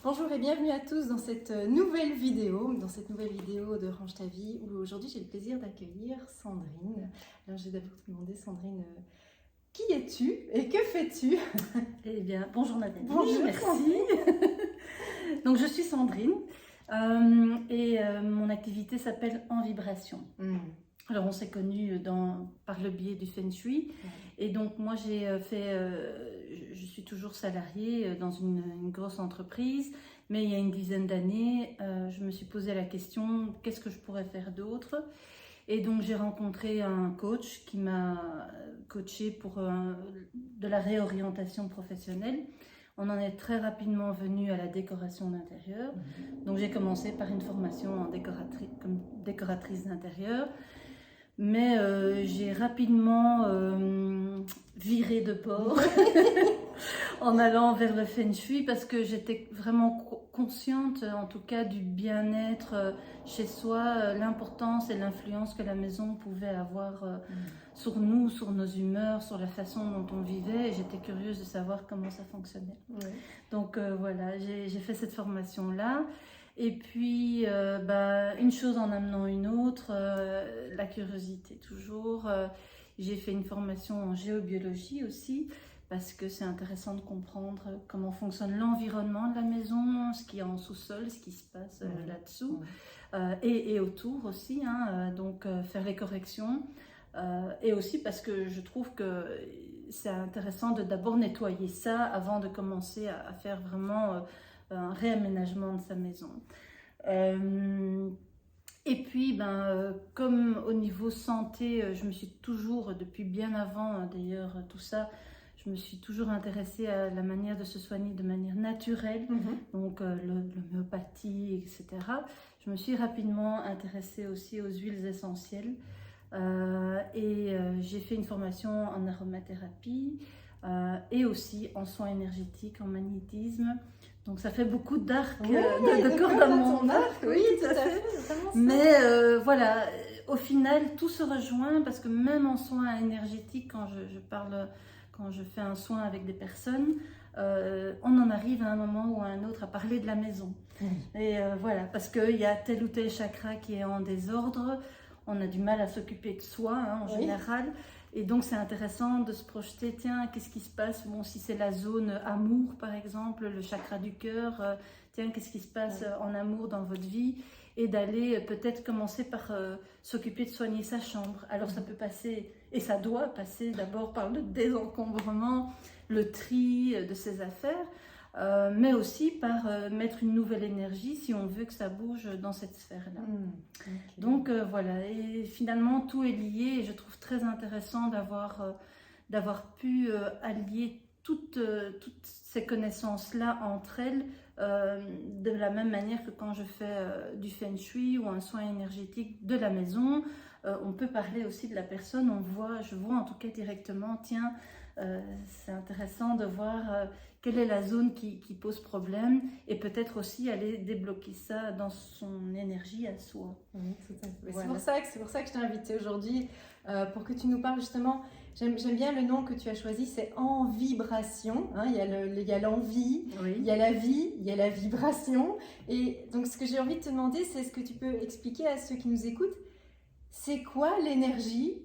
Bonjour et bienvenue à tous dans cette nouvelle vidéo, de Range ta vie, où aujourd'hui j'ai le plaisir d'accueillir Sandrine. Alors je vais d'abord te demander, Sandrine, qui es-tu et que fais-tu? Eh bien, bonjour Nathalie, Bonjour, merci. Sandrine. Donc je suis Sandrine et mon activité s'appelle En Vibration. Alors on s'est connus par le biais du Feng Shui et donc moi je suis toujours salariée dans une grosse entreprise, mais il y a une dizaine d'années, je me suis posé la question, qu'est-ce que je pourrais faire d'autre? Et donc j'ai rencontré un coach qui m'a coachée pour de la réorientation professionnelle. On en est très rapidement venu à la décoration d'intérieur. Donc j'ai commencé par une formation comme décoratrice d'intérieur. Mais j'ai rapidement viré de bord en allant vers le Feng Shui parce que j'étais vraiment consciente, en tout cas, du bien-être chez soi, l'importance et l'influence que la maison pouvait avoir sur nous, sur nos humeurs, sur la façon dont on vivait. Et j'étais curieuse de savoir comment ça fonctionnait. Donc voilà, j'ai fait cette formation-là. Et puis, une chose en amenant une autre, la curiosité toujours. J'ai fait une formation en géobiologie aussi, parce que c'est intéressant de comprendre comment fonctionne l'environnement de la maison, ce qu'il y a en sous-sol, ce qui se passe là-dessous, et autour aussi, donc faire les corrections. Et aussi parce que je trouve que c'est intéressant de d'abord nettoyer ça avant de commencer à faire vraiment un réaménagement de sa maison. Et puis, comme au niveau santé, je me suis toujours, depuis bien avant d'ailleurs tout ça, je me suis toujours intéressée à la manière de se soigner de manière naturelle, donc l'homéopathie, etc. Je me suis rapidement intéressée aussi aux huiles essentielles et j'ai fait une formation en aromathérapie et aussi en soins énergétiques, en magnétisme. Donc ça fait beaucoup d'arcs, de cordes à mon arc, oui, tout à fait. Mais voilà, au final, tout se rejoint parce que même en soins énergétiques, quand je fais un soin avec des personnes, on en arrive à un moment ou à un autre à parler de la maison. Et voilà, parce qu'il y a tel ou tel chakra qui est en désordre, on a du mal à s'occuper de soi en général. Et donc c'est intéressant de se projeter, tiens, qu'est-ce qui se passe? Bon, si c'est la zone amour par exemple, le chakra du cœur, tiens, qu'est-ce qui se passe en amour dans votre vie? Et d'aller peut-être commencer par s'occuper de soigner sa chambre. Alors ça peut passer, et ça doit passer d'abord par le désencombrement, le tri de ses affaires, mais aussi par mettre une nouvelle énergie si on veut que ça bouge dans cette sphère-là. Donc voilà, et finalement tout est lié et je trouve très intéressant d'avoir pu allier toutes ces connaissances-là entre elles de la même manière que quand je fais du Feng Shui ou un soin énergétique de la maison, on peut parler aussi de la personne, je vois en tout cas directement, tiens, c'est intéressant de voir quelle est la zone qui pose problème et peut-être aussi aller débloquer ça dans son énergie à soi. Oui, tout à fait. Voilà. C'est pour ça que je t'ai invitée aujourd'hui pour que tu nous parles justement. J'aime bien le nom que tu as choisi, c'est En Vibration. Il y a l'envie, il y a la vie, il y a la vibration. Et donc ce que j'ai envie de te demander, c'est ce que tu peux expliquer à ceux qui nous écoutent. C'est quoi l'énergie?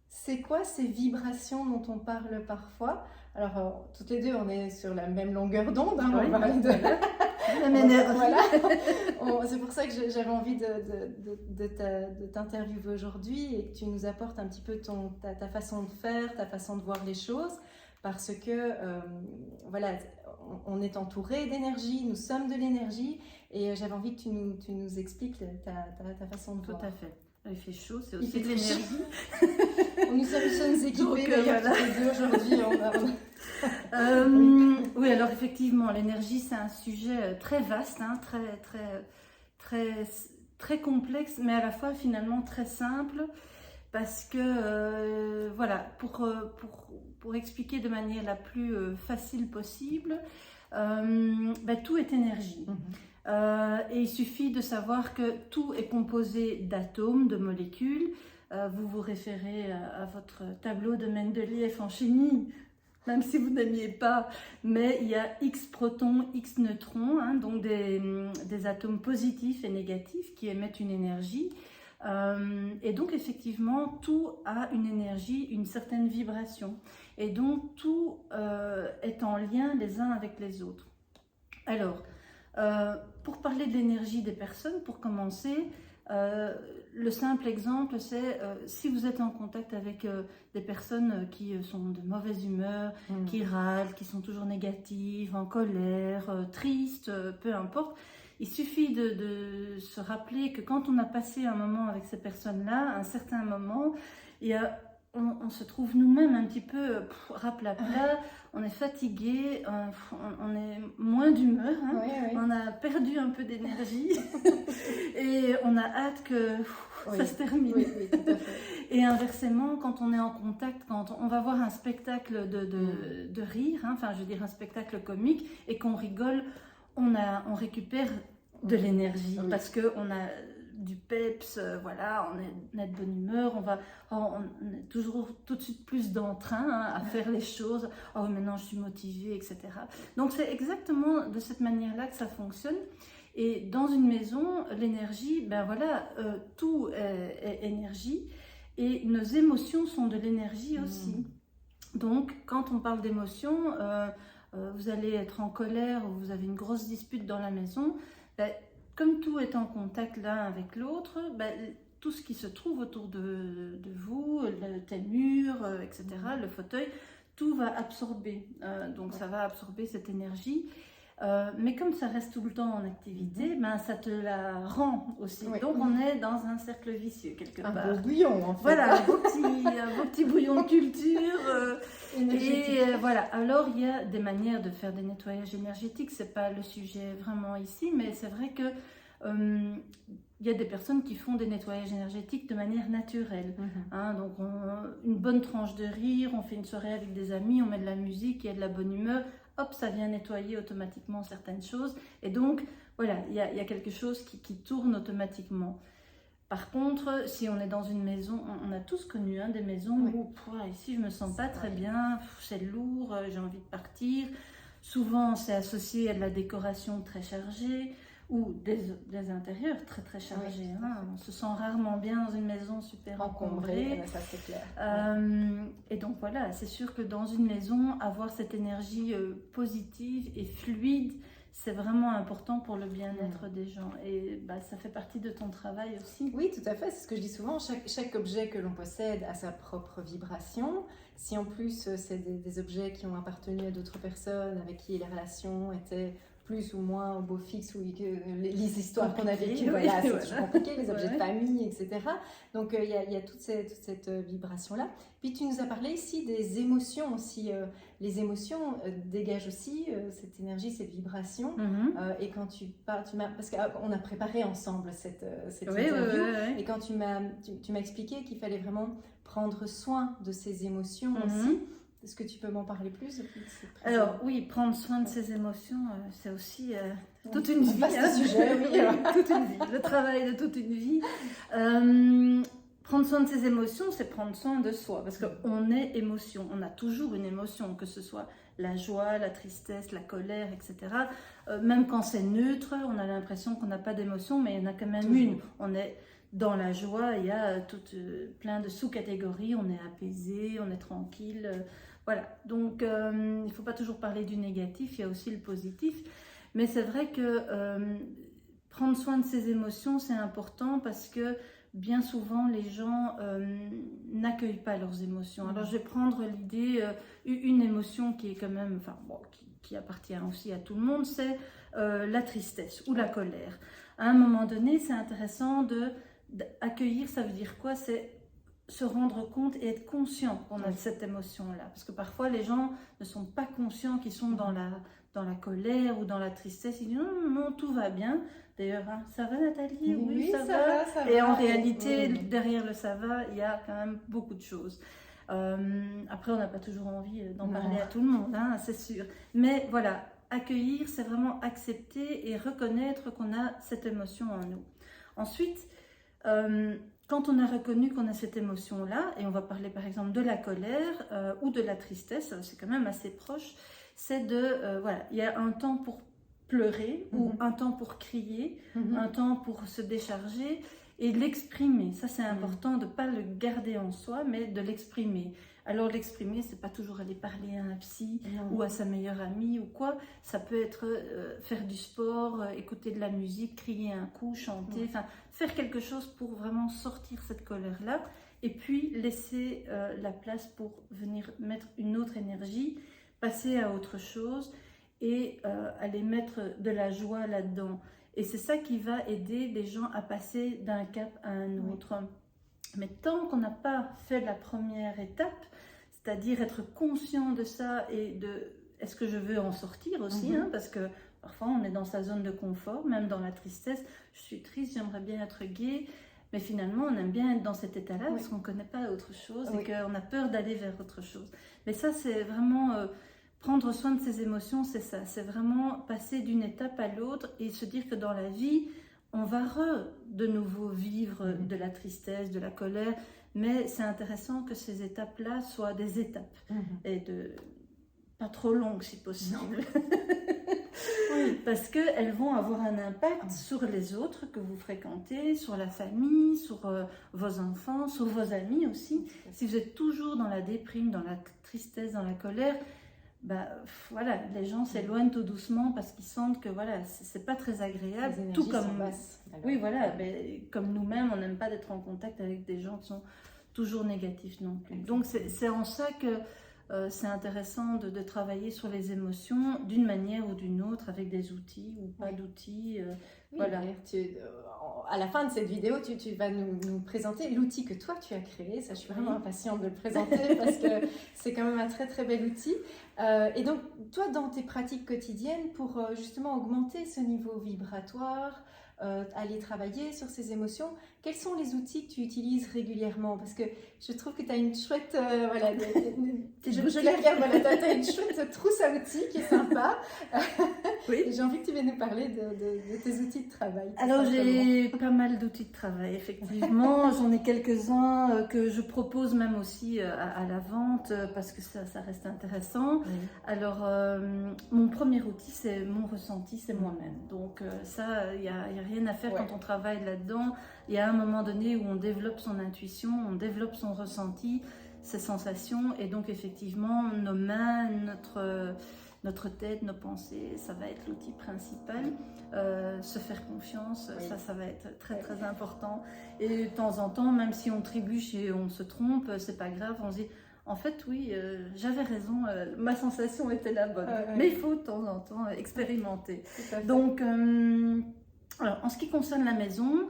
C'est quoi ces vibrations dont on parle parfois? Alors, toutes les deux, on est sur la même longueur d'onde. On va parler de la même énergie. Voilà. C'est pour ça que j'avais envie de t'interviewer aujourd'hui et que tu nous apportes un petit peu ta façon de faire, ta façon de voir les choses. Parce que, voilà, on est entouré d'énergie, nous sommes de l'énergie. Et j'avais envie que tu nous expliques ta façon de voir. Tout à fait. Il fait chaud, c'est aussi de l'énergie. Nous sommes équipés d'ailleurs tous les deux aujourd'hui. Oui, alors effectivement, l'énergie, c'est un sujet très vaste, très complexe, mais à la fois finalement très simple, parce que, voilà, pour expliquer de manière la plus facile possible, tout est énergie. Et il suffit de savoir que tout est composé d'atomes, de molécules. Vous vous référez à votre tableau de Mendeleïev en chimie, même si vous n'aimiez pas, mais il y a X protons, X neutrons, hein, donc des atomes positifs et négatifs qui émettent une énergie. Et donc effectivement, tout a une énergie, une certaine vibration. Et donc tout est en lien les uns avec les autres. Alors, pour parler de l'énergie des personnes, pour commencer, le simple exemple, c'est si vous êtes en contact avec des personnes qui sont de mauvaise humeur, qui râlent, qui sont toujours négatives, en colère, tristes, peu importe, il suffit de se rappeler que quand on a passé un moment avec ces personnes-là, un certain moment, on se trouve nous-mêmes un petit peu raplapla, on est fatigué, on est moins d'humeur, hein, on a perdu un peu d'énergie et on a hâte que ça se termine. Oui, tout à fait. Et inversement, quand on est en contact, quand on va voir un spectacle de rire, hein, enfin je veux dire un spectacle comique, et qu'on rigole, on récupère de l'énergie parce qu'on a du peps, voilà, on est de bonne humeur, on est toujours tout de suite plus d'entrain, hein, à faire les choses. Oh, maintenant je suis motivée, etc. Donc c'est exactement de cette manière-là que ça fonctionne. Et dans une maison, l'énergie, ben voilà, tout est énergie, et nos émotions sont de l'énergie aussi. Donc quand on parle d'émotions, vous allez être en colère ou vous avez une grosse dispute dans la maison, ben, comme tout est en contact l'un avec l'autre, ben, tout ce qui se trouve autour de vous, tel mur, etc., le fauteuil, tout va absorber. Donc ça va absorber cette énergie. Mais comme ça reste tout le temps en activité, ben, ça te la rend aussi. Donc on est dans un cercle vicieux quelque part. Un beau bouillon en fait. Voilà, un beau petit bouillon de culture. Et voilà, alors il y a des manières de faire des nettoyages énergétiques, c'est pas le sujet vraiment ici, mais c'est vrai que il y a des personnes qui font des nettoyages énergétiques de manière naturelle. Hein, donc une bonne tranche de rire, on fait une soirée avec des amis, on met de la musique, il y a de la bonne humeur, hop, ça vient nettoyer automatiquement certaines choses. Et donc, voilà, il y a quelque chose qui tourne automatiquement. Par contre, si on est dans une maison, on a tous connu des maisons où ici je me sens pas très bien, c'est lourd, j'ai envie de partir. Souvent, c'est associé à de la décoration très chargée ou des intérieurs très très chargés. On se sent rarement bien dans une maison super encombrée. Ça c'est clair. Et donc voilà, c'est sûr que dans une maison, avoir cette énergie positive et fluide, c'est vraiment important pour le bien-être des gens. Et ça fait partie de ton travail aussi. Oui, tout à fait. C'est ce que je dis souvent. Chaque objet que l'on possède a sa propre vibration. Si en plus, c'est des objets qui ont appartenu à d'autres personnes, avec qui les relations étaient plus ou moins au beau fixe, ou les histoires qu'on a vécues, voilà, c'est toujours compliqué, les objets de famille, etc. Donc il y a toute cette vibration-là. Puis tu nous as parlé ici des émotions aussi. Les émotions dégagent aussi cette énergie, cette vibration. Et quand parce qu'on a préparé ensemble cette interview, et quand tu m'as expliqué qu'il fallait vraiment prendre soin de ces émotions aussi. Est-ce que tu peux m'en parler plus? Alors oui, prendre soin de ses émotions, c'est aussi toute une vie. Sujet, toute une vie, le travail de toute une vie. Prendre soin de ses émotions, c'est prendre soin de soi, parce qu'on est émotion, on a toujours une émotion, que ce soit la joie, la tristesse, la colère, etc. Même quand c'est neutre, on a l'impression qu'on n'a pas d'émotion, mais il y en a quand même une. On est dans la joie, il y a plein de sous-catégories, on est apaisé, on est tranquille. Voilà, donc il ne faut pas toujours parler du négatif, il y a aussi le positif. Mais c'est vrai que prendre soin de ses émotions, c'est important parce que bien souvent, les gens n'accueillent pas leurs émotions. Alors, je vais prendre l'idée, une émotion qui est quand même, qui appartient aussi à tout le monde, c'est la tristesse ou la colère. À un moment donné, c'est intéressant d'accueillir, ça veut dire quoi? C'est se rendre compte et être conscient qu'on a cette émotion-là. Parce que parfois, les gens ne sont pas conscients qu'ils sont dans la colère ou dans la tristesse. Ils disent non, tout va bien. D'ailleurs, ça va Nathalie? Oui, ça va. Et en réalité, derrière le ça va, il y a quand même beaucoup de choses. Après, on n'a pas toujours envie d'en parler à tout le monde, c'est sûr. Mais voilà, accueillir, c'est vraiment accepter et reconnaître qu'on a cette émotion en nous. Ensuite, quand on a reconnu qu'on a cette émotion-là, et on va parler par exemple de la colère ou de la tristesse, c'est quand même assez proche, c'est voilà, il y a un temps pour pleurer ou un temps pour crier, un temps pour se décharger et l'exprimer. Ça, c'est important de ne pas le garder en soi, mais de l'exprimer. Alors, l'exprimer, c'est pas toujours aller parler à un psy ou à sa meilleure amie ou quoi. Ça peut être faire du sport, écouter de la musique, crier un coup, chanter, enfin, faire quelque chose pour vraiment sortir cette colère-là et puis laisser la place pour venir mettre une autre énergie, passer à autre chose et aller mettre de la joie là-dedans. Et c'est ça qui va aider les gens à passer d'un cap à un autre. Mais tant qu'on n'a pas fait la première étape, c'est-à-dire être conscient de ça et de est-ce que je veux en sortir aussi, parce que parfois on est dans sa zone de confort, même dans la tristesse, je suis triste, j'aimerais bien être gai, mais finalement on aime bien être dans cet état-là parce qu'on ne connaît pas autre chose et qu'on a peur d'aller vers autre chose. Mais ça c'est vraiment... prendre soin de ses émotions, c'est ça, c'est vraiment passer d'une étape à l'autre et se dire que dans la vie, on va de nouveau vivre de la tristesse, de la colère, mais c'est intéressant que ces étapes-là soient des étapes et pas trop longues si possible. Parce qu'elles vont avoir un impact sur les autres que vous fréquentez, sur la famille, sur vos enfants, sur vos amis aussi. Si vous êtes toujours dans la déprime, dans la tristesse, dans la colère, voilà, les gens s'éloignent tout doucement parce qu'ils sentent que voilà, c'est pas très agréable. Tout comme basses, oui, voilà, mais comme nous-mêmes, on n'aime pas d'être en contact avec des gens qui sont toujours négatifs non plus. Donc c'est en ça que c'est intéressant de travailler sur les émotions d'une manière ou d'une autre avec des outils ou pas d'outils. Voilà. À la fin de cette vidéo, tu vas nous présenter l'outil que toi tu as créé. Ça, je suis vraiment impatiente de le présenter parce que c'est quand même un très très bel outil. Et donc, toi, dans tes pratiques quotidiennes, pour justement augmenter ce niveau vibratoire, aller travailler sur ces émotions, quels sont les outils que tu utilises régulièrement? Parce que je trouve que tu as une chouette, voilà, je les regarde, voilà, tu as une chouette trousse à outils qui est sympa. Et j'ai envie que tu viennes nous parler de tes outils de travail. Alors j'ai pas mal d'outils de travail, effectivement. J'en ai quelques-uns que je propose même aussi à la vente parce que ça reste intéressant. Alors mon premier outil, c'est mon ressenti, c'est moi-même. Donc ça, il n'y a rien à faire quand on travaille là-dedans. Il y a un moment donné où on développe son intuition, on développe son ressenti, ses sensations, et donc effectivement nos mains, notre tête, nos pensées, ça va être l'outil principal. Se faire confiance, ça va être très très important. Et de temps en temps, même si on trébuche et on se trompe, c'est pas grave, on se dit en fait oui, j'avais raison, ma sensation était la bonne. Mais il faut de temps en temps expérimenter. Donc alors, en ce qui concerne la maison,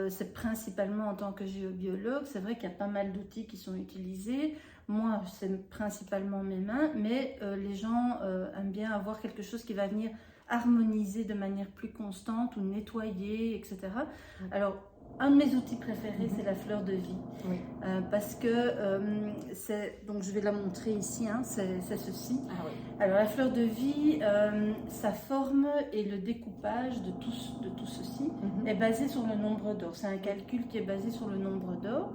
c'est principalement en tant que géobiologue, c'est vrai qu'il y a pas mal d'outils qui sont utilisés. Moi, c'est principalement mes mains, mais les gens aiment bien avoir quelque chose qui va venir harmoniser de manière plus constante ou nettoyer, etc. Alors, un de mes outils préférés, c'est la fleur de vie. Parce que donc je vais la montrer ici, hein, c'est ceci. Alors la fleur de vie, sa forme et le découpage de tout ceci est basé sur le nombre d'or. C'est un calcul qui est basé sur le nombre d'or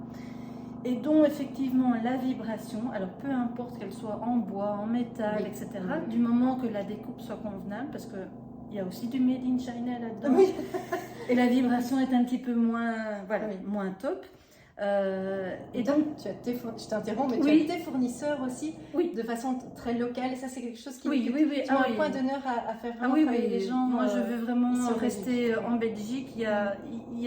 et dont effectivement la vibration, alors peu importe qu'elle soit en bois, en métal, etc., du moment que la découpe soit convenable, parce que il y a aussi du Made in China là-dedans. Et la vibration est un petit peu moins, moins top. Et donc, je t'interromps, mais tu as tes fournisseurs aussi, de façon très locale. Et ça, c'est quelque chose qui tu as un point d'honneur à faire travailler les gens. Moi, je veux vraiment rester en Belgique. Il y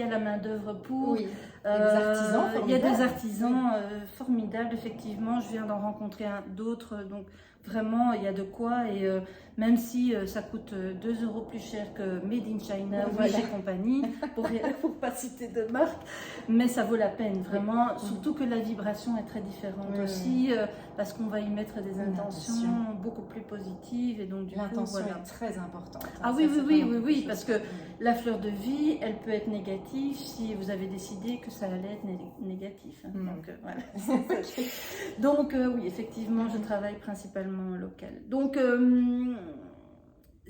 a la main-d'œuvre pour. Il y a des artisans formidables. Il y a des artisans formidables, effectivement. Je viens d'en rencontrer d'autres. Donc, vraiment, il y a de quoi. Et même si ça coûte 2 € plus cher que Made in China ou chez compagnie, pour pas citer de marque, mais ça vaut la peine, vraiment. Surtout que la vibration est très différente aussi, parce qu'on va y mettre des intentions beaucoup plus positives. Et donc, l'intention est très importante. Ah oui, parce que la fleur de vie, elle peut être négative si vous avez décidé que ça allait être négatif. Hein. Donc, voilà. Donc oui, effectivement, je travaille principalement local. Donc,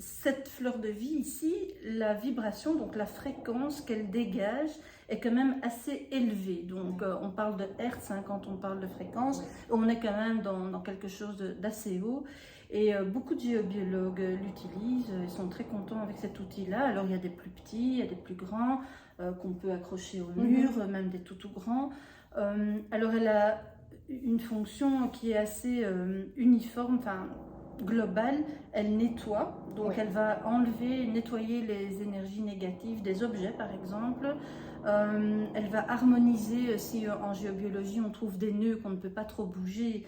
cette fleur de vie ici, la vibration, donc la fréquence qu'elle dégage est quand même assez élevée. Donc on parle de hertz quand on parle de fréquence, on est quand même dans quelque chose d'assez haut. Et beaucoup de géobiologues l'utilisent, ils sont très contents avec cet outil-là. Alors il y a des plus petits, il y a des plus grands qu'on peut accrocher au mur, même des tout grands. Alors elle a une fonction qui est assez uniforme, enfin globale, elle nettoie, donc elle va enlever, nettoyer les énergies négatives des objets par exemple. Elle va harmoniser, si en géobiologie on trouve des nœuds qu'on ne peut pas trop bouger,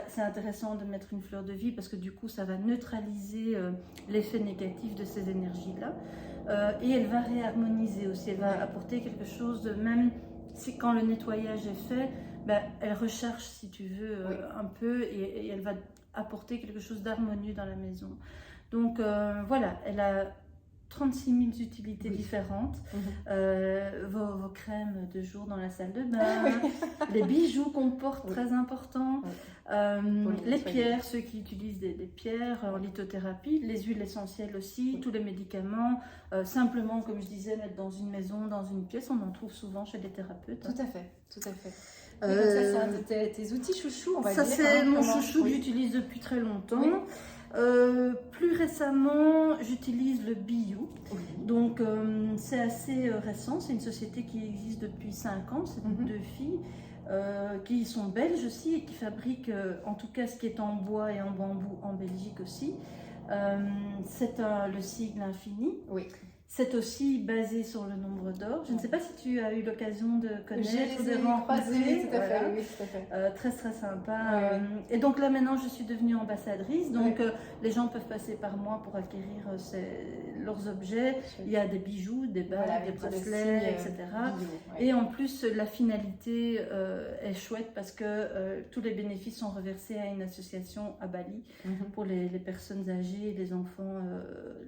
c'est intéressant de mettre une fleur de vie parce que du coup ça va neutraliser l'effet négatif de ces énergies-là. Et elle va réharmoniser aussi, elle va apporter quelque chose de, même si quand le nettoyage est fait, elle recharge si tu veux un peu et elle va apporter quelque chose d'harmonieux dans la maison. Donc voilà, elle a 36 000 utilités différentes, vos crèmes de jour dans la salle de bain, les bijoux qu'on porte, très importants, les pierres, ceux qui utilisent des pierres en lithothérapie, les huiles essentielles aussi, tous les médicaments, simplement comme je disais, mettre dans une maison, dans une pièce, on en trouve souvent chez les thérapeutes. Tout à fait, tout à fait. Oui, donc ça, c'est un de tes outils chouchous, on va dire. Ça, c'est mon chouchou que j'utilise depuis très longtemps. Plus récemment, j'utilise le Biou. Donc, c'est assez récent. C'est une société qui existe depuis 5 ans. C'est deux filles qui sont belges aussi et qui fabriquent, en tout cas, ce qui est en bois et en bambou en Belgique aussi. C'est le sigle infini. Oui. C'est aussi basé sur le nombre d'or. Je ne sais pas si tu as eu l'occasion de connaître, de rencontrer. Tout à fait, oui, tout à fait. Très très sympa. Et donc là maintenant je suis devenue ambassadrice. Donc les gens peuvent passer par moi pour acquérir leurs objets. Il y a des bijoux, des bagues, des bracelets, etc. Et en plus la finalité est chouette parce que tous les bénéfices sont reversés à une association à Bali pour les personnes âgées, les enfants,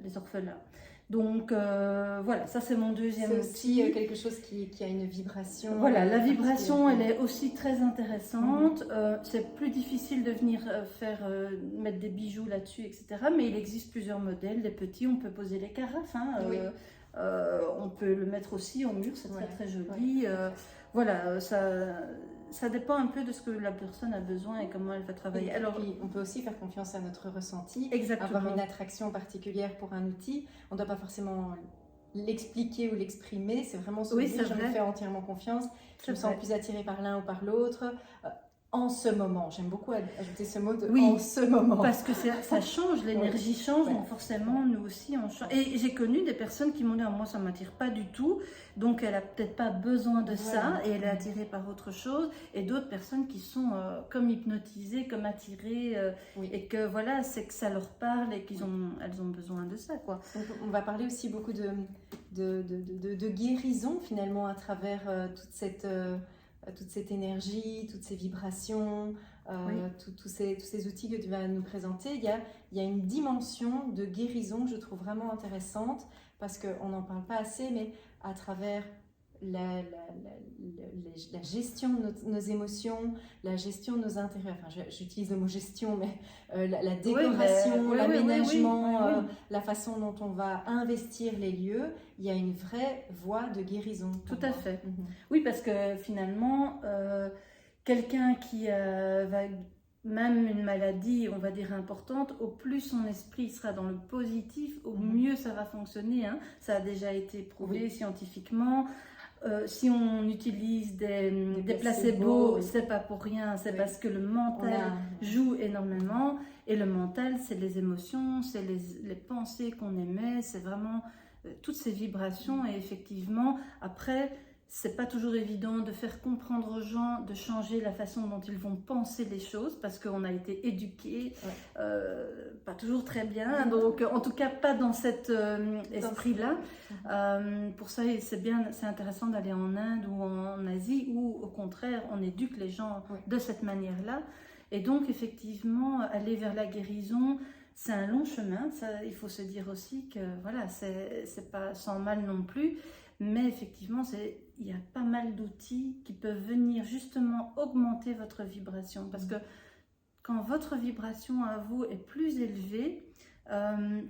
les orphelins. Donc voilà, ça c'est mon deuxième outil. C'est aussi quelque chose qui a une vibration. Voilà, la vibration elle est aussi très intéressante. C'est plus difficile de venir mettre des bijoux là-dessus, etc. Mais il existe plusieurs modèles, des petits, on peut poser les carafes. On peut le mettre aussi au mur, c'est très très joli. Voilà, ça dépend un peu de ce que la personne a besoin et comment elle va travailler. Alors, on peut aussi faire confiance à notre ressenti, avoir une attraction particulière pour un outil. On ne doit pas forcément l'expliquer ou l'exprimer, c'est vraiment ce que je me fais entièrement confiance. Je me sens plus attirée par l'un ou par l'autre. En ce moment, j'aime beaucoup ajouter ce mot de en ce moment. Parce que ça change, l'énergie change, donc forcément nous aussi on change. Et j'ai connu des personnes qui m'ont dit moi ça ne m'attire pas du tout, donc elle a peut-être pas besoin de ça et elle est attirée par autre chose. Et d'autres personnes qui sont comme hypnotisées, comme attirées et que voilà, c'est que ça leur parle et qu'elles ont besoin de ça quoi. Donc, on va parler aussi beaucoup de guérison finalement à travers toute cette énergie, toutes ces vibrations, tous ces outils que tu vas nous présenter. Il y a une dimension de guérison que je trouve vraiment intéressante parce qu'on n'en parle pas assez, mais à travers la gestion de nos émotions, la gestion de nos intérieurs, enfin j'utilise le mot gestion, mais la décoration, l'aménagement, la façon dont on va investir les lieux, il y a une vraie voie de guérison. Tout à fait. Oui, parce que finalement, quelqu'un qui va même une maladie, on va dire importante, au plus son esprit sera dans le positif, au mieux ça va fonctionner. Ça a déjà été prouvé scientifiquement. Si on utilise des placebos, c'est pas pour rien, c'est parce que le mental joue énormément. Et le mental, c'est les émotions, c'est les pensées qu'on émet, c'est vraiment toutes ces vibrations. Et effectivement, après, c'est pas toujours évident de faire comprendre aux gens, de changer la façon dont ils vont penser les choses, parce qu'on a été éduqués, pas toujours très bien, donc en tout cas pas dans cet esprit-là. Pour ça, c'est intéressant d'aller en Inde ou en Asie, où au contraire, on éduque les gens de cette manière-là. Et donc effectivement, aller vers la guérison, c'est un long chemin. Ça, il faut se dire aussi que voilà, c'est pas sans mal non plus. Mais effectivement, il y a pas mal d'outils qui peuvent venir justement augmenter votre vibration. Parce que quand votre vibration à vous est plus élevée,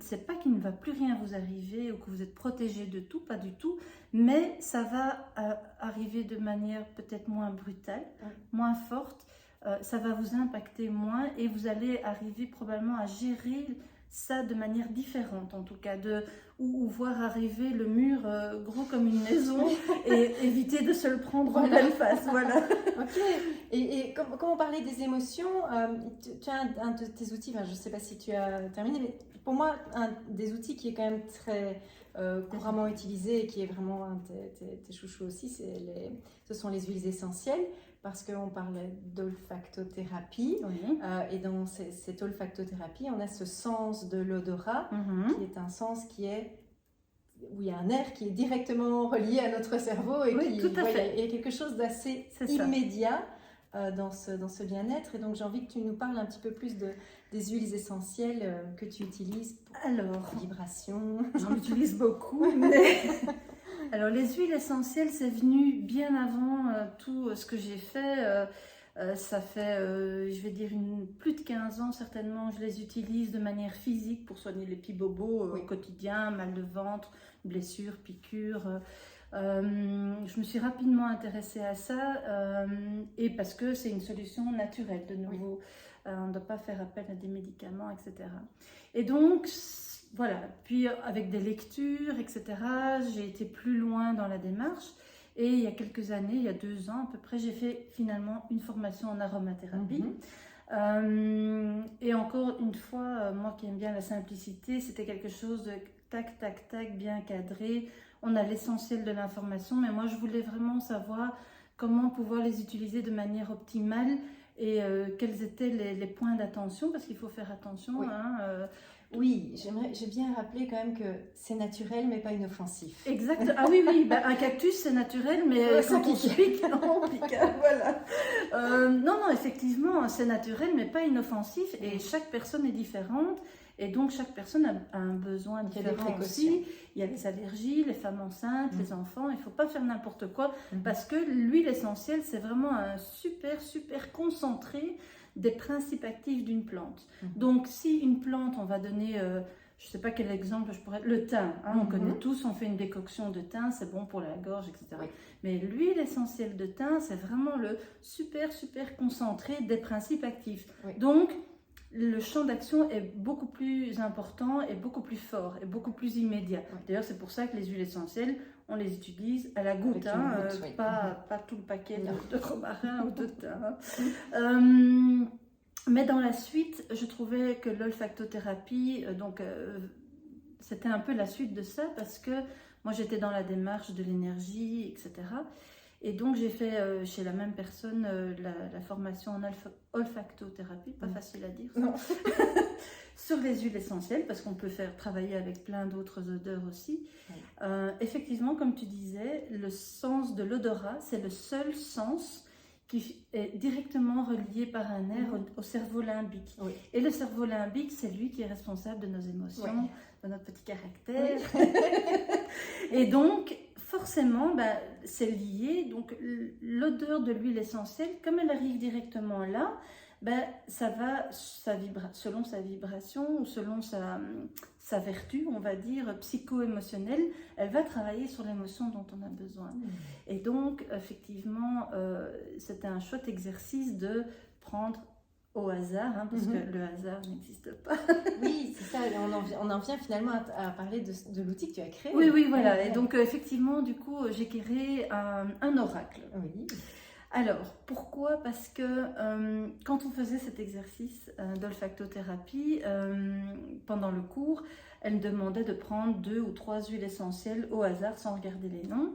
c'est pas qu'il ne va plus rien vous arriver ou que vous êtes protégé de tout, pas du tout, mais ça va arriver de manière peut-être moins brutale, moins forte, ça va vous impacter moins et vous allez arriver probablement à gérer ça de manière différente, en tout cas, ou voir arriver le mur gros comme une maison et éviter de se le prendre en pleine face. Voilà. Ok. Et comme on parlait des émotions, tu as un de tes outils, je ne sais pas si tu as terminé, mais pour moi, un des outils qui est quand même très couramment utilisé et qui est vraiment un de tes chouchous aussi, ce sont les huiles essentielles. Parce qu'on parle d'olfactothérapie, et dans cette olfactothérapie, on a ce sens de l'odorat, qui est un sens où il y a un nerf qui est directement relié à notre cerveau, et il y a quelque chose d'assez immédiat dans ce bien-être. Et donc j'ai envie que tu nous parles un petit peu plus des huiles essentielles que tu utilises pour la vibration. J'en utilise beaucoup, mais... Alors, les huiles essentielles, c'est venu bien avant tout ce que j'ai fait. Ça fait, je vais dire, plus de 15 ans certainement. Je les utilise de manière physique pour soigner les petits bobos au quotidien, mal de ventre, blessures, piqûres. Je me suis rapidement intéressée à ça et parce que c'est une solution naturelle de nouveau. On ne doit pas faire appel à des médicaments, etc. Et donc... Voilà, puis avec des lectures, etc., j'ai été plus loin dans la démarche. Et il y a quelques années, il y a 2 ans à peu près, j'ai fait finalement une formation en aromathérapie. Et encore une fois, moi qui aime bien la simplicité, c'était quelque chose de tac, tac, tac, bien cadré. On a l'essentiel de l'information, mais moi je voulais vraiment savoir comment pouvoir les utiliser de manière optimale et quels étaient les points d'attention, parce qu'il faut faire attention. Oui, j'ai bien rappelé quand même que c'est naturel mais pas inoffensif. Exact. Ah oui, un cactus c'est naturel, mais quand on se pique, on pique. Voilà. Non, effectivement, c'est naturel mais pas inoffensif et chaque personne est différente et donc chaque personne a un besoin différent aussi. Il y a les allergies, les femmes enceintes, les enfants, il ne faut pas faire n'importe quoi parce que l'huile essentielle c'est vraiment un super concentré des principes actifs d'une plante. Donc, si une plante, on va donner, je ne sais pas quel exemple je pourrais... Le thym, on connaît tous, on fait une décoction de thym, c'est bon pour la gorge, etc. Mais l'huile essentielle de thym, c'est vraiment le super concentré des principes actifs. Donc, le champ d'action est beaucoup plus important et beaucoup plus fort et beaucoup plus immédiat. D'ailleurs, c'est pour ça que les huiles essentielles, on les utilise à la goutte, pas tout le paquet de romarin ou de thym. Mais dans la suite, je trouvais que l'olfactothérapie, c'était un peu la suite de ça parce que moi j'étais dans la démarche de l'énergie, etc. Et donc j'ai fait chez la même personne la formation en olfactothérapie, pas facile à dire, sur les huiles essentielles, parce qu'on peut faire travailler avec plein d'autres odeurs aussi. Effectivement, comme tu disais, le sens de l'odorat, c'est le seul sens qui est directement relié par un nerf au cerveau limbique. Et le cerveau limbique, c'est lui qui est responsable de nos émotions, de notre petit caractère. Et donc, forcément, c'est lié. Donc, l'odeur de l'huile essentielle, comme elle arrive directement là, ça va, selon sa vibration ou selon sa vertu, on va dire, psycho-émotionnelle, elle va travailler sur l'émotion dont on a besoin. Et donc, effectivement, c'était un chouette exercice de prendre au hasard, parce que le hasard n'existe pas. Oui, c'est ça, on en vient finalement à parler de l'outil que tu as créé. Oui, voilà. Et donc, effectivement, du coup, j'ai créé un oracle. Oui. Alors, pourquoi? Parce que quand on faisait cet exercice d'olfactothérapie, pendant le cours, elle me demandait de prendre 2 ou 3 huiles essentielles au hasard sans regarder les noms.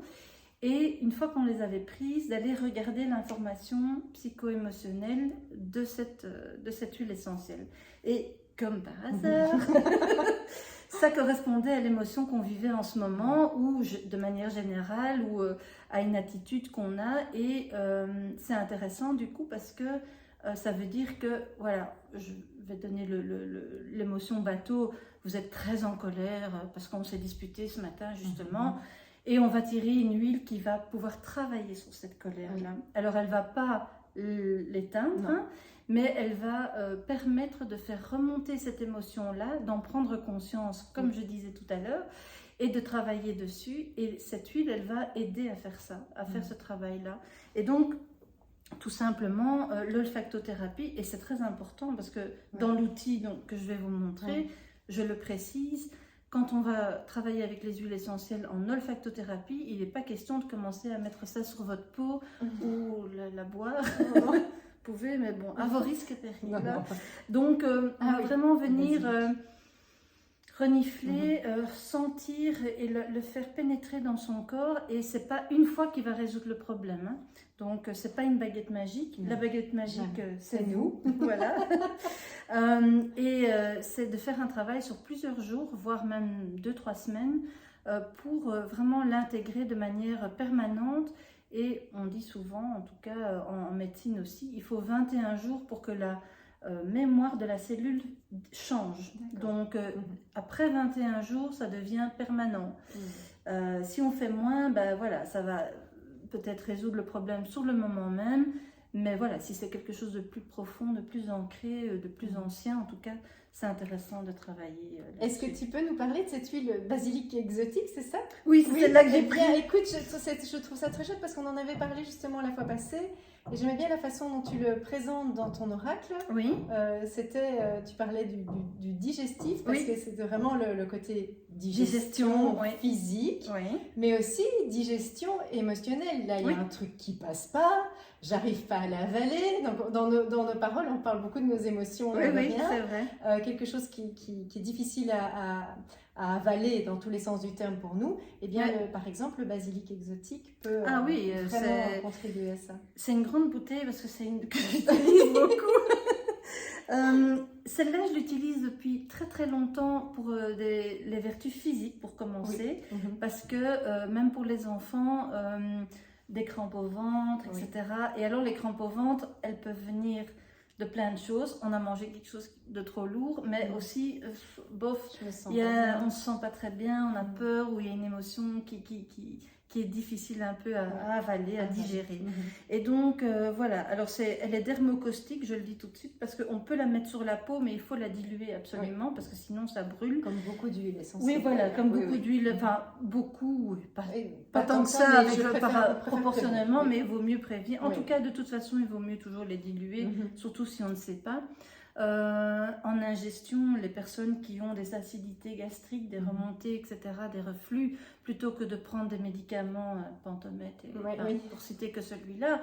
Et une fois qu'on les avait prises, d'aller regarder l'information psycho-émotionnelle de cette huile essentielle. Et comme par hasard, ça correspondait à l'émotion qu'on vivait en ce moment, ou de manière générale, ou à une attitude qu'on a. Et c'est intéressant du coup parce que ça veut dire que, voilà, je vais donner l'émotion bateau, vous êtes très en colère parce qu'on s'est disputé ce matin justement. Et on va tirer une huile qui va pouvoir travailler sur cette colère-là. Alors, elle ne va pas l'éteindre, mais elle va permettre de faire remonter cette émotion-là, d'en prendre conscience, comme je disais tout à l'heure, et de travailler dessus. Et cette huile, elle va aider à faire ça, à faire ce travail-là. Et donc, tout simplement, l'olfactothérapie, et c'est très important parce que dans l'outil que je vais vous montrer, je le précise, quand on va travailler avec les huiles essentielles en olfactothérapie, il n'est pas question de commencer à mettre ça sur votre peau ou la boire. Vous pouvez, mais bon, à vos risques et périls. Donc, on va vraiment venir renifler, sentir et le faire pénétrer dans son corps. Et c'est pas une fois qu'il va résoudre le problème. Hein. Donc, c'est pas une baguette magique. La baguette magique, c'est nous. Voilà. C'est de faire un travail sur plusieurs jours, voire même 2-3 semaines, pour vraiment l'intégrer de manière permanente. Et on dit souvent, en tout cas en médecine aussi, il faut 21 jours pour que la mémoire de la cellule change. Donc, après 21 jours, ça devient permanent. Si on fait moins, ben voilà, ça va peut-être résoudre le problème sur le moment même. Mais voilà, si c'est quelque chose de plus profond, de plus ancré, de plus ancien, en tout cas, c'est intéressant de travailler là-dessus. Est-ce que tu peux nous parler de cette huile basilic exotique, c'est ça? Oui, c'est celle-là que j'ai pris. Écoute, je trouve ça très chouette parce qu'on en avait parlé justement la fois passée. Et j'aimais bien la façon dont tu le présentes dans ton oracle. Oui. Tu parlais du digestif, parce que c'est vraiment le côté digestion physique, mais aussi digestion émotionnelle. Là, il y a un truc qui passe pas, j'arrive pas à l'avaler. Donc, dans nos paroles, on parle beaucoup de nos émotions. Oui, c'est vrai. Quelque chose qui est difficile à avaler dans tous les sens du terme pour nous, et bien par exemple le basilic exotique peut vraiment contribuer à ça. C'est une grande bouteille parce que c'est une que j'utilise beaucoup. Celle-là, je l'utilise depuis très très longtemps pour les vertus physiques pour commencer, parce que même pour les enfants, des crampes au ventre, etc. Et alors les crampes au ventre, elles peuvent venir de plein de choses. On a mangé quelque chose de trop lourd, mais aussi, bof, on ne se sent pas très bien, on a peur, ou il y a une émotion qui est difficile un peu à avaler, à digérer. Et donc, voilà. Alors, elle est dermocaustique, je le dis tout de suite, parce qu'on peut la mettre sur la peau, mais il faut la diluer absolument, parce que sinon, ça brûle. Comme beaucoup d'huiles essentielles. Oui, voilà, comme beaucoup d'huiles. Enfin, beaucoup, pas tant que ça, proportionnellement, mais il vaut mieux prévenir. En tout cas, de toute façon, il vaut mieux toujours les diluer, surtout si on ne sait pas. En ingestion, les personnes qui ont des acidités gastriques, des remontées, etc., des reflux, plutôt que de prendre des médicaments, Pentomètre, pour citer que celui-là,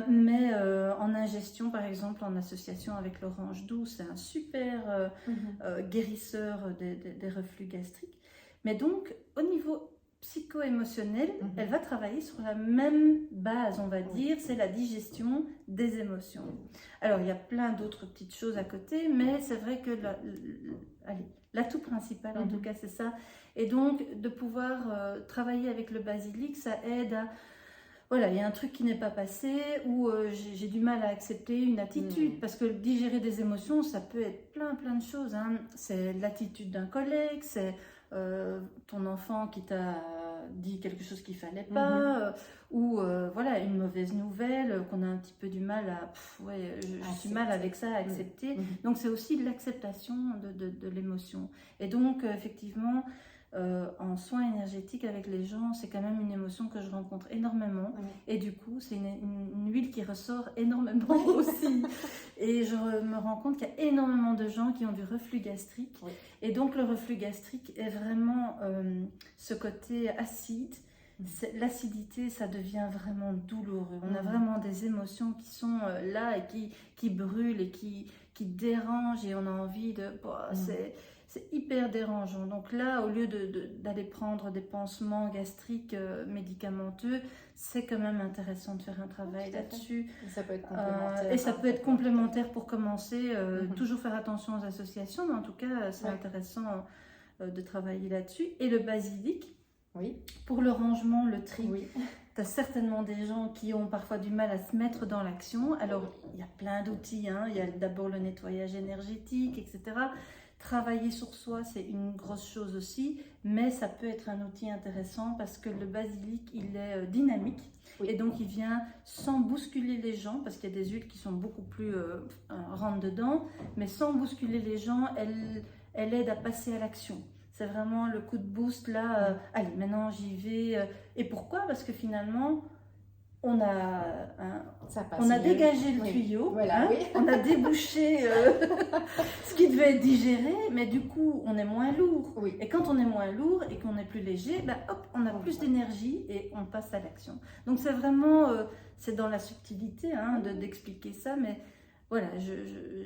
mais en ingestion, par exemple, en association avec l'orange douce, c'est un super guérisseur des reflux gastriques. Mais donc, au niveau psycho-émotionnelle, elle va travailler sur la même base, on va dire, c'est la digestion des émotions. Alors, il y a plein d'autres petites choses à côté, mais c'est vrai que l'atout principal, en tout cas, c'est ça. Et donc, de pouvoir travailler avec le basilic, ça aide à... Voilà, il y a un truc qui n'est pas passé, ou j'ai du mal à accepter une attitude, parce que digérer des émotions, ça peut être plein de choses. Hein. C'est l'attitude d'un collègue, c'est... ton enfant qui t'a dit quelque chose qu'il fallait pas, ou voilà, une mauvaise nouvelle qu'on a un petit peu du mal à je suis mal avec ça à accepter. Donc c'est aussi l'acceptation de l'émotion. Et donc effectivement, en soins énergétiques avec les gens, c'est quand même une émotion que je rencontre énormément, et du coup c'est une huile qui ressort énormément aussi. Et je me rends compte qu'il y a énormément de gens qui ont du reflux gastrique, et donc le reflux gastrique est vraiment ce côté acide. L'acidité, ça devient vraiment douloureux. On a vraiment des émotions qui sont là et qui brûlent et qui dérangent, et on a envie de... C'est hyper dérangeant. Donc là, au lieu d'aller prendre des pansements gastriques médicamenteux, c'est quand même intéressant de faire un travail là-dessus. Et ça peut être complémentaire. Et ça peut être complémentaire pour commencer. Toujours faire attention aux associations, mais en tout cas, c'est intéressant de travailler là-dessus. Et le basilic, pour le rangement, le tri. Tu as certainement des gens qui ont parfois du mal à se mettre dans l'action. Alors, il y a plein d'outils. Il y a d'abord le nettoyage énergétique, etc. Travailler sur soi, c'est une grosse chose aussi, mais ça peut être un outil intéressant parce que le basilic, il est dynamique. Oui. Et donc il vient sans bousculer les gens, parce qu'il y a des huiles qui sont beaucoup plus rentre dedans, mais sans bousculer les gens, elle aide à passer à l'action. C'est vraiment le coup de boost là, allez maintenant j'y vais. Et pourquoi? Parce que finalement on a dégagé le tuyau, voilà, oui. On a débouché ce qui devait être digéré, mais du coup on est moins lourd. Oui. Et quand on est moins lourd et qu'on est plus léger, ben, hop, on a plus d'énergie et on passe à l'action. Donc c'est vraiment, c'est dans la subtilité d'expliquer ça, mais voilà,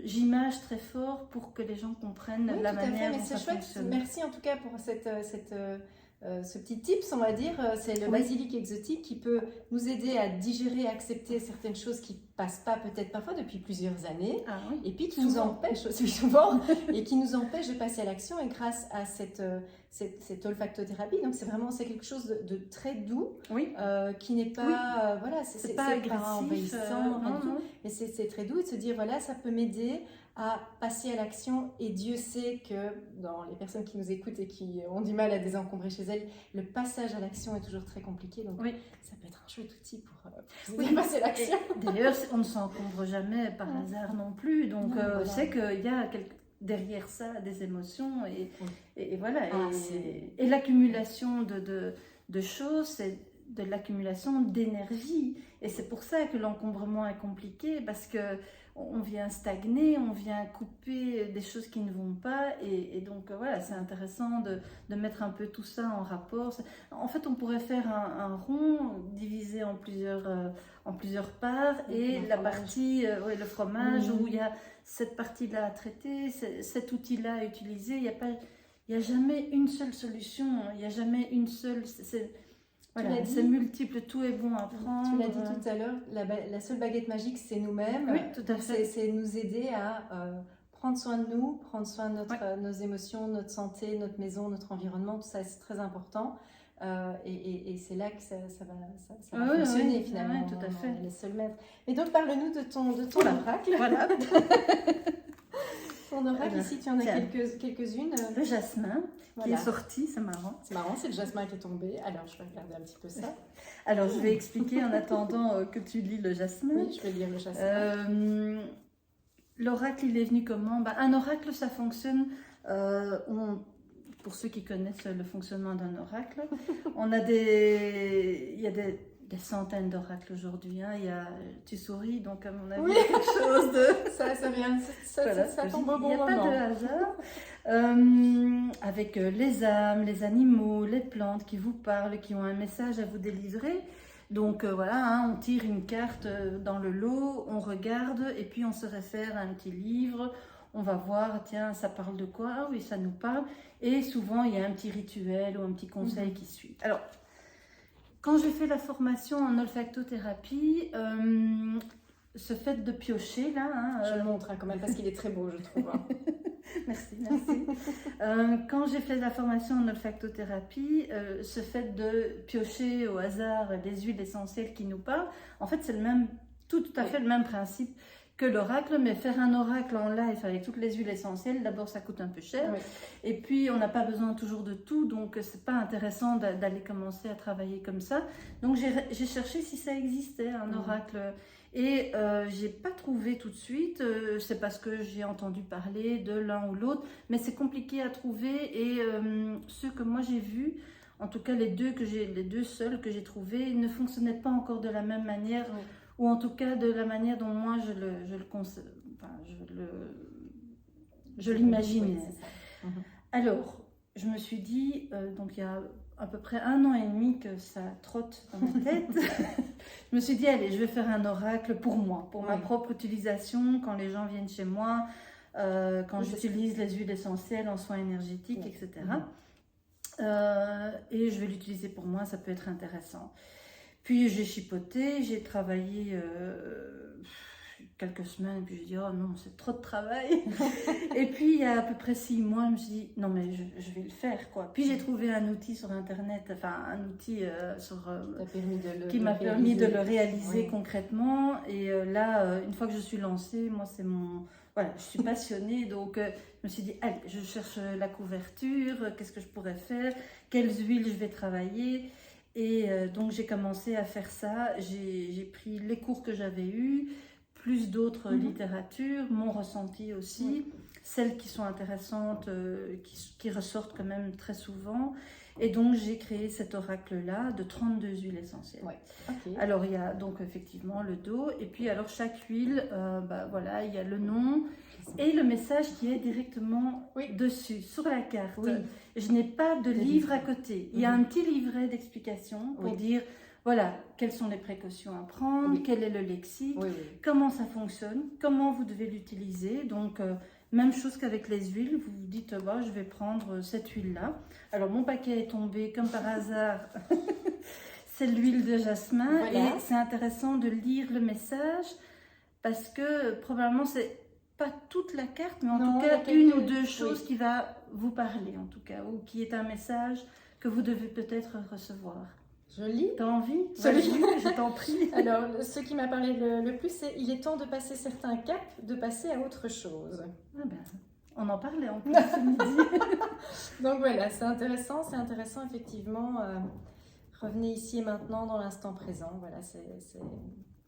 j'image très fort pour que les gens comprennent la manière dont ça fonctionne. Merci en tout cas pour ce petit tips, on va dire. C'est le basilic exotique qui peut nous aider à digérer, accepter certaines choses qui passent pas peut-être parfois depuis plusieurs années, et puis qui nous empêchent aussi souvent, et qui nous empêchent de passer à l'action. Et grâce à cette olfactothérapie, donc c'est quelque chose de très doux, qui n'est pas voilà, c'est pas agressif, envahissant, mais c'est très doux, et de se dire voilà, ça peut m'aider à passer à l'action. Et Dieu sait que dans les personnes qui nous écoutent et qui ont du mal à désencombrer chez elles, le passage à l'action est toujours très compliqué, donc ça peut être un chouette outil pour passer à l'action. D'ailleurs, on ne s'encombre jamais par hasard non plus, donc voilà. C'est qu'il y a derrière ça des émotions, et voilà, et l'accumulation de choses, c'est de l'accumulation d'énergie, et c'est pour ça que l'encombrement est compliqué, parce que on vient stagner, on vient couper des choses qui ne vont pas, et donc voilà, c'est intéressant de mettre un peu tout ça en rapport. En fait, on pourrait faire un rond divisé en plusieurs parts, et la partie, le fromage, où il y a cette partie-là à traiter, cet outil-là à utiliser. Il n'y a jamais une seule solution, il n'y a jamais une seule... Voilà, c'est multiple, tout est bon à prendre. Tu l'as dit tout à l'heure, la seule baguette magique, c'est nous-mêmes. Oui, tout à fait. C'est nous aider à prendre soin de nous, prendre soin de nos émotions, notre santé, notre maison, notre environnement. Tout ça, c'est très important. Et c'est là que ça va fonctionner finalement. Oui, tout à fait. On est les seuls maîtres. Et donc, parle-nous de ton oracle. Voilà. Ton oracle, ici, tu en as quelques-unes. Le jasmin qui est sorti, c'est marrant. C'est marrant, c'est le jasmin qui est tombé. Alors, je vais regarder un petit peu ça. Alors, je vais expliquer en attendant que tu lis le jasmin. Oui, je vais lire le jasmin. L'oracle, il est venu comment? Un oracle, ça fonctionne... pour ceux qui connaissent le fonctionnement d'un oracle, il y a des centaines d'oracles aujourd'hui. Tu souris, donc à mon avis, il y a quelque chose de... ça vient, ça tombe au bon moment. Il n'y a pas de hasard. Avec les âmes, les animaux, les plantes qui vous parlent, qui ont un message à vous délivrer. Donc voilà, on tire une carte dans le lot, on regarde, et puis on se réfère à un petit livre. On va voir, tiens, ça parle de quoi? Ah oui, ça nous parle. Et souvent, il y a un petit rituel ou un petit conseil qui suit. Alors, quand j'ai fait la formation en olfactothérapie, ce fait de piocher, là... je le montre quand même, parce qu'il est très beau, je trouve. Merci. Quand j'ai fait la formation en olfactothérapie, ce fait de piocher au hasard les huiles essentielles qui nous parlent, en fait, c'est tout à fait le même principe que l'oracle, mais faire un oracle en live avec toutes les huiles essentielles, d'abord ça coûte un peu cher, et puis on n'a pas besoin toujours de tout, donc c'est pas intéressant d'aller commencer à travailler comme ça. Donc j'ai cherché si ça existait, un oracle, et j'ai pas trouvé tout de suite, c'est parce que j'ai entendu parler de l'un ou l'autre, mais c'est compliqué à trouver, et ceux que moi j'ai vus, en tout cas les deux seuls que j'ai trouvés, ne fonctionnaient pas encore de la même manière, ou en tout cas de la manière dont moi je l'imaginais. Alors, je me suis dit, donc il y a à peu près 1 an et demi que ça trotte dans ma tête, je me suis dit, allez, je vais faire un oracle pour moi, pour ma propre utilisation, quand les gens viennent chez moi, quand j'utilise les huiles essentielles en soins énergétiques, etc. Et je vais l'utiliser pour moi, ça peut être intéressant. Puis j'ai chipoté, j'ai travaillé quelques semaines, puis je dis oh non, c'est trop de travail. Et puis il y a à peu près 6 mois, je me suis dit non mais je vais le faire quoi. Puis j'ai trouvé un outil sur internet, enfin un outil qui m'a permis de le réaliser concrètement. Et là, une fois que je suis lancée, moi c'est voilà, je suis passionnée, donc je me suis dit allez, je cherche la couverture, qu'est-ce que je pourrais faire, quelles huiles je vais travailler. Et donc j'ai commencé à faire ça, j'ai pris les cours que j'avais eus, plus d'autres littératures, mon ressenti aussi, celles qui sont intéressantes, qui ressortent quand même très souvent. Et donc j'ai créé cet oracle-là de 32 huiles essentielles. Alors il y a donc effectivement le dos, et puis alors chaque huile, voilà, il y a le nom et le message qui est directement dessus, sur la carte. Je n'ai pas de livre à côté. Il y a un petit livret d'explication pour dire, voilà, quelles sont les précautions à prendre, quel est le lexique, comment ça fonctionne, comment vous devez l'utiliser. Donc, même chose qu'avec les huiles, vous vous dites, je vais prendre cette huile-là. Alors, mon paquet est tombé, comme par hasard, c'est l'huile de jasmin. Et c'est intéressant de lire le message parce que probablement, c'est pas toute la carte, mais en tout cas, une ou deux choses qui va vous parler, en tout cas, ou qui est un message que vous devez peut-être recevoir. Je lis. T'as envie? Je t'en prie. Alors, ce qui m'a parlé le plus, c'est il est temps de passer certains caps, de passer à autre chose. Ah ben, on en parlait en plus ce midi. Donc voilà, c'est intéressant effectivement. Revenez ici et maintenant dans l'instant présent. Voilà,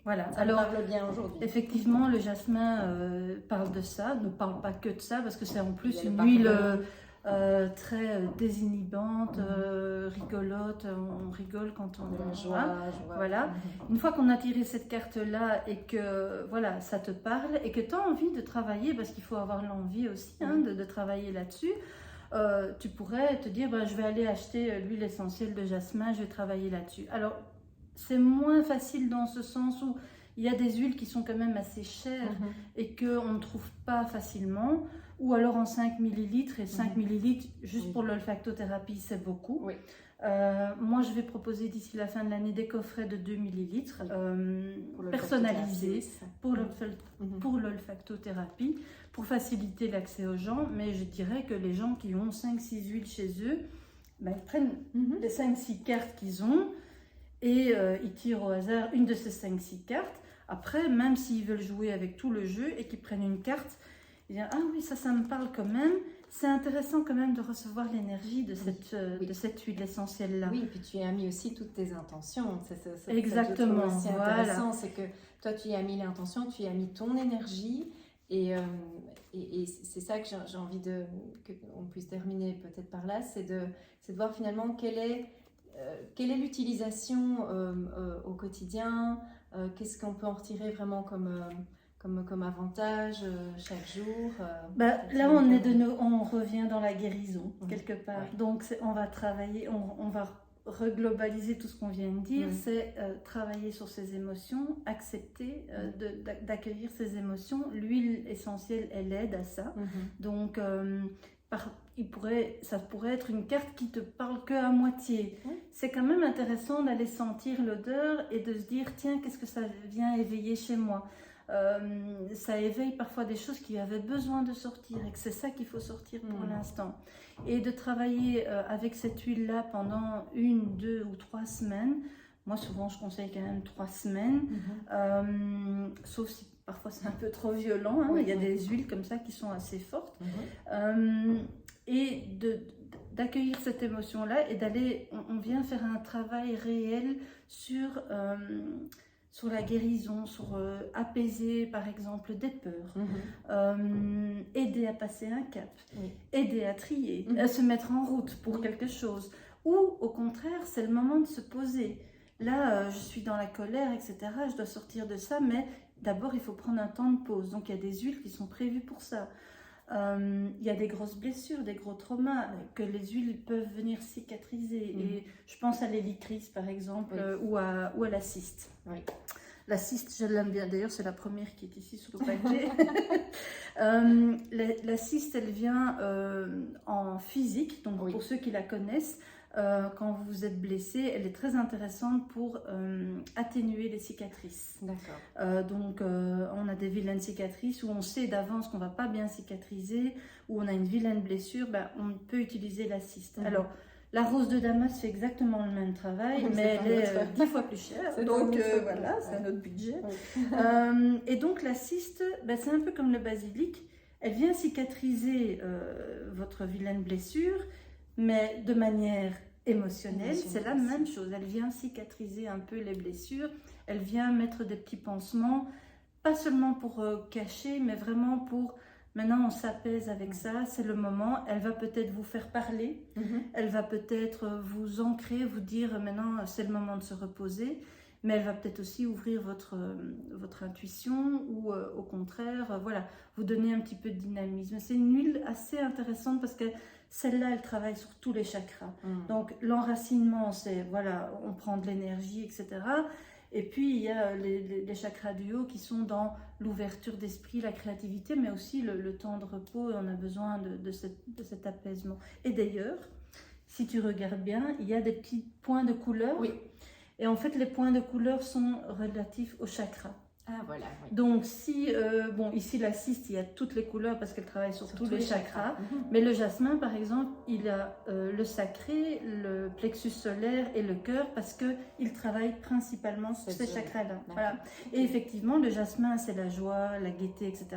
Voilà. Ça alors, parle bien aujourd'hui. Effectivement, le jasmin parle de ça, ne parle pas que de ça, parce que c'est en plus une huile très désinhibante, rigolote, on rigole quand on... Joie. Voilà. Une fois qu'on a tiré cette carte-là et que voilà, ça te parle et que tu as envie de travailler, parce qu'il faut avoir l'envie aussi de travailler là-dessus, tu pourrais te dire, je vais aller acheter l'huile essentielle de jasmin, je vais travailler là-dessus. Alors, c'est moins facile dans ce sens où il y a des huiles qui sont quand même assez chères et qu'on ne trouve pas facilement. Ou alors en 5 millilitres, et 5 millilitres juste pour l'olfactothérapie, c'est beaucoup. Moi, je vais proposer d'ici la fin de l'année des coffrets de 2 millilitres personnalisés pour l'olfactothérapie, pour faciliter l'accès aux gens. Mais je dirais que les gens qui ont 5-6 huiles chez eux, ils prennent les 5-6 cartes qu'ils ont, et ils tirent au hasard une de ces 5-6 cartes. Après, même s'ils veulent jouer avec tout le jeu et qu'ils prennent une carte, ils disent, ah oui, ça me parle quand même. C'est intéressant quand même de recevoir l'énergie de cette huile essentielle-là. Oui, et puis tu y as mis aussi toutes tes intentions. Exactement. C'est intéressant, c'est que toi, tu y as mis l'intention, tu y as mis ton énergie. Et c'est ça que j'ai envie qu'on puisse terminer peut-être par là, c'est de voir finalement quelle est l'utilisation au quotidien, qu'est-ce qu'on peut en retirer vraiment comme avantage chaque jour. Là, on revient dans la guérison, quelque part. Donc, on va travailler, on va reglobaliser tout ce qu'on vient de dire, c'est travailler sur ses émotions, accepter d'accueillir ses émotions. L'huile essentielle, elle aide à ça. Donc, ça pourrait être une carte qui te parle que à moitié. C'est quand même intéressant d'aller sentir l'odeur et de se dire, tiens, qu'est-ce que ça vient éveiller chez moi? Ça éveille parfois des choses qui avaient besoin de sortir et que c'est ça qu'il faut sortir pour l'instant. Et de travailler avec cette huile-là pendant 1, 2 ou 3 semaines. Moi, souvent, je conseille quand même 3 semaines, sauf si parfois c'est un peu trop violent. Il y a des huiles comme ça qui sont assez fortes. Et d'accueillir cette émotion-là et d'aller, on vient faire un travail réel sur la guérison, sur apaiser par exemple des peurs, aider à passer un cap, aider à trier, à se mettre en route pour quelque chose. Ou au contraire, c'est le moment de se poser. Là, je suis dans la colère, etc. Je dois sortir de ça, mais d'abord, il faut prendre un temps de pause. Donc, il y a des huiles qui sont prévues pour ça. Il y a des grosses blessures, des gros traumas que les huiles peuvent venir cicatriser. Et je pense à l'hélicryse, par exemple, ou à la cyste. La cyste, je l'aime bien. D'ailleurs, c'est la première qui est ici sur le paquet. La cyste, elle vient en physique. Donc, pour ceux qui la connaissent, quand vous vous êtes blessé, elle est très intéressante pour atténuer les cicatrices. D'accord. Donc, on a des vilaines cicatrices où on sait d'avance qu'on ne va pas bien cicatriser, où on a une vilaine blessure, on peut utiliser la cyste. Alors, la rose de Damas fait exactement le même travail, mais elle est 10 fois plus chère. Donc voilà, c'est un autre budget. Et donc la cyste, c'est un peu comme le basilic. Elle vient cicatriser votre vilaine blessure, mais de manière émotionnelle. C'est la même chose. Elle vient cicatriser un peu les blessures. Elle vient mettre des petits pansements, pas seulement pour cacher, mais vraiment pour... Maintenant, on s'apaise avec ça, c'est le moment. Elle va peut-être vous faire parler, elle va peut-être vous ancrer, vous dire maintenant c'est le moment de se reposer, mais elle va peut-être aussi ouvrir votre intuition ou au contraire, voilà, vous donner un petit peu de dynamisme. C'est une huile assez intéressante parce que celle-là, elle travaille sur tous les chakras. Donc l'enracinement, c'est voilà, on prend de l'énergie, etc. Et puis, il y a les chakras du haut qui sont dans l'ouverture d'esprit, la créativité, mais aussi le temps de repos. Et on a besoin de cet apaisement. Et d'ailleurs, si tu regardes bien, il y a des petits points de couleur. Oui. Et en fait, les points de couleur sont relatifs aux chakras. Ah, voilà. Oui. Donc, si, ici, la cyste, il y a toutes les couleurs parce qu'elle travaille sur tous les chakras. Mais le jasmin, par exemple, il a le sacré, le plexus solaire et le cœur parce qu'il travaille principalement sur ces chakras-là. Voilà. Et effectivement, le jasmin, c'est la joie, la gaieté, etc.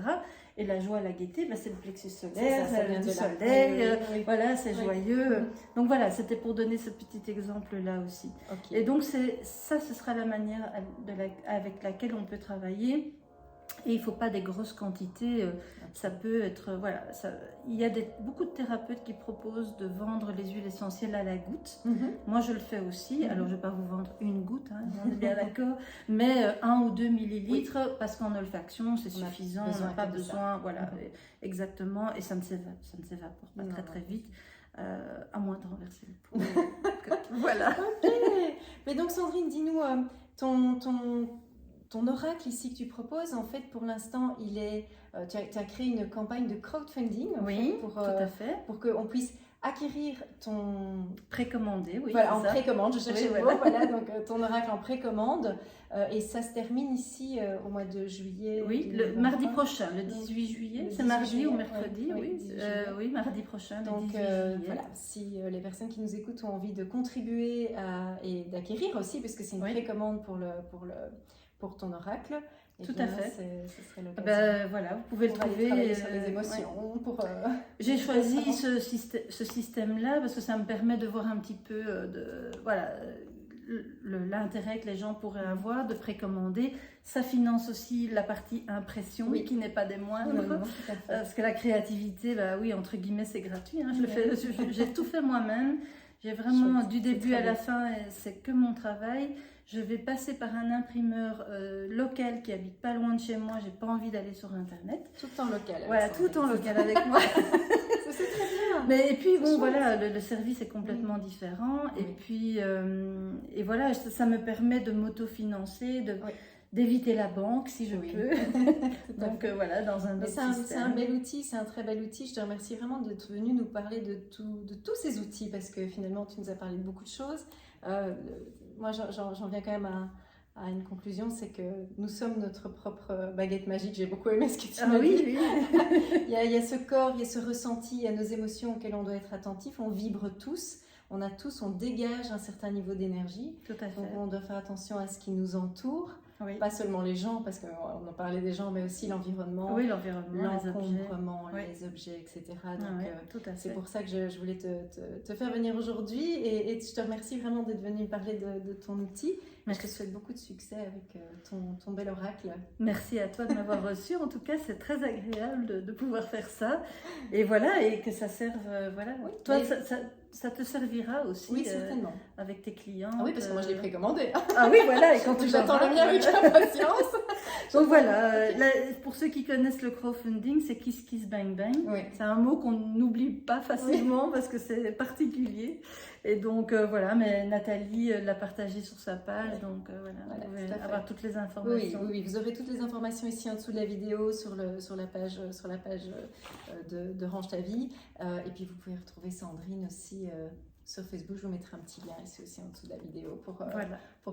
Et la joie, la gaieté, c'est le plexus solaire, ça vient du soleil, voilà, c'est joyeux. Donc voilà, c'était pour donner ce petit exemple-là aussi. Okay. Et donc, ça, ce sera la manière avec laquelle on peut travailler. Et il ne faut pas des grosses quantités, ça peut être, voilà, il y a beaucoup de thérapeutes qui proposent de vendre les huiles essentielles à la goutte. Moi, je le fais aussi, alors je ne vais pas vous vendre une goutte, on est bien d'accord, mais 1 ou 2 millilitres, parce qu'en olfaction, c'est suffisant, on n'a pas besoin, voilà, exactement, et ça ne s'évapore pas très vite. À moins de renverser le pot. Voilà. Ok. Mais donc, Sandrine, dis-nous, ton oracle ici que tu proposes, en fait, pour l'instant, il est... tu as créé une campagne de crowdfunding tout à fait. Pour qu'on puisse acquérir ton... Précommandé, oui. Voilà, en précommande, je cherchais le mot, voilà, donc ton oracle en précommande. Et ça se termine ici au mois de juillet. Oui, le mardi prochain, le 18 juillet. C'est mardi ou mercredi, oui, mardi prochain. Donc voilà, si les personnes qui nous écoutent ont envie de contribuer et d'acquérir aussi, parce que c'est une précommande pour ton oracle. Tout à fait. Ce serait l'occasion. Voilà, vous pouvez le trouver. Travailler sur les émotions. J'ai choisi ce système-là parce que ça me permet de voir un petit peu l'intérêt que les gens pourraient avoir de précommander. Ça finance aussi la partie impression qui n'est pas des moindres. Non, parce que la créativité, entre guillemets, c'est gratuit. J'ai tout fait moi-même. J'ai vraiment du début à la fin, c'est que mon travail. Je vais passer par un imprimeur local qui habite pas loin de chez moi. J'ai pas envie d'aller sur Internet. Tout en local. Voilà, tout en local avec moi. C'est très bien. Mais et puis bon, voilà, le service est complètement différent. Et puis et voilà, ça me permet de m'autofinancer, d'éviter la banque si je peux. Donc voilà, dans un autre système. C'est un bel outil, c'est un très bel outil. Je te remercie vraiment d'être venu nous parler de tous ces outils parce que finalement tu nous as parlé de beaucoup de choses. Moi, j'en viens quand même à une conclusion, c'est que nous sommes notre propre baguette magique. J'ai beaucoup aimé ce que tu m'as dit. Oui. il y a ce corps, il y a ce ressenti, il y a nos émotions auxquelles on doit être attentif. On vibre tous, on dégage un certain niveau d'énergie. Tout à fait. Donc, on doit faire attention à ce qui nous entoure. Pas seulement les gens, parce qu'on en parlait des gens, mais aussi l'environnement. Oui, l'environnement, l'encombrement, les objets, etc. Donc, c'est pour ça que je voulais te faire venir aujourd'hui et je te remercie vraiment d'être venu me parler de ton outil. Merci. Je te souhaite beaucoup de succès avec ton bel oracle. Merci à toi de m'avoir reçu. En tout cas, c'est très agréable de pouvoir faire ça. Et voilà, et que ça serve. Voilà. Oui, toi, ça te servira aussi. Oui, certainement. Avec tes clients. Ah oui, parce que moi, je l'ai précommandé. Ah oui, voilà. Et quand tu j'attends le mien avec impatience. Donc voilà, pour ceux qui connaissent le crowdfunding, c'est Kiss Kiss Bang Bang. Oui. C'est un mot qu'on n'oublie pas facilement parce que c'est particulier. Et donc voilà, mais Nathalie l'a partagé sur sa page, donc voilà, vous pouvez avoir toutes les informations. Oui, vous aurez toutes les informations ici en dessous de la vidéo, sur la page de Range ta vie. Et puis vous pouvez retrouver Sandrine aussi sur Facebook. Je vous mettrai un petit lien ici aussi en dessous de la vidéo pour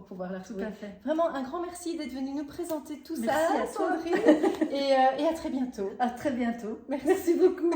pouvoir la Tout retrouver. à fait. Vraiment, un grand merci d'être venue nous présenter tout Merci ça, à toi. Sandrine. Et à très bientôt. À très bientôt. Merci beaucoup.